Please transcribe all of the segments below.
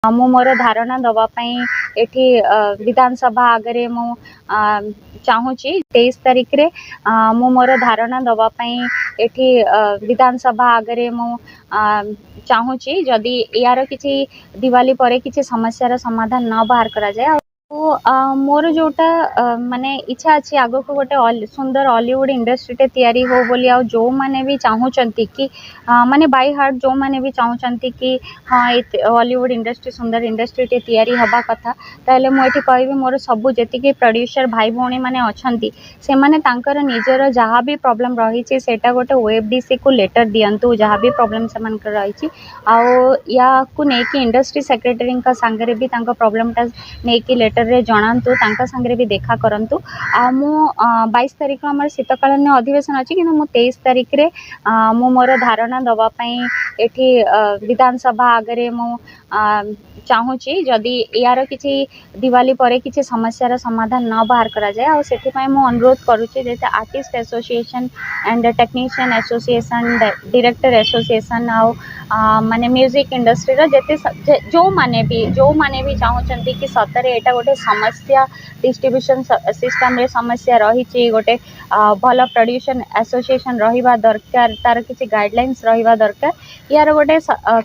मु मोर धारणा दवापाई एठी विधानसभा आगे मु चाहूँगी 23 तारिख रे मु मोर धारणा दवापाई एठी विधानसभा आगे मु चाहूँगी जदि यार किसी दिवाली पर किसी समस्यार समाधान न बाहर करा जाए मोर जोटा माने इच्छा अच्छी आग को गोटे सुंदर हॉलीवुड इंडस्ट्री तैयारी हो बोली आ जो माने भी चाहूँगी कि माने बाय हार्ट जो माने भी चाहूँगी कि हाँ हॉलीवुड इंडस्ट्री सुंदर इंडस्ट्री तैयारी हवा कथा ताहले मुझे कहबी मोर सबू जी प्रोड्यूसर भाई भौणी मैंने अच्छा से माने तांकर निजर जहाँ भी प्रॉब्लम रही सेटा गोटे ओएफडीसी को लेटर दिंतु जहाँ भी प्रॉब्लम से रही या को लेकिन इंडस्ट्री सेक्रेटरी सांगे भी प्रॉब्लमटा नहीं लेटर रे जनातु सांगे भी देखा करंतु मु 22 तारिख आम शीतकालीन अधिवेशन अच्छी कि 23 तारिख रे मु मोर धारणा दवापाई एठी विधानसभा आगे मु चाहूँगी जदि यार किसी दिवाली पर किसी समस्यार समाधान न बाहर करा जाए और से मु अनुरोध करुच्ची जैसे artist association and technician association director association आउ माने म्यूजिक इंडस्ट्री जेते जो माने भी चाहूँगी कि सतरे एटा गोटे समस्या डिस्ट्रीब्यूशन सिस्टम रे समस्या रही गोटे भल प्रोड्यूसन एसोसिएशन रहिबा दरकार तार किसी गाइडलाइंस रहिबा दरकार यार गोटे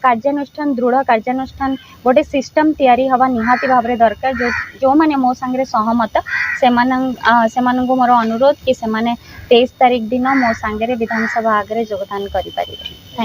कार्यानुष्ठान दृढ़ कार्यानुष्ठान गोटे सिस्टम तैयारी हवा निहाती भाव में दरकार जो माने मो सांगे सहमत से मोर अनुरोध कि से 23 तारिख दिन मो सांगे विधानसभा आगे योगदान करें। Thank you.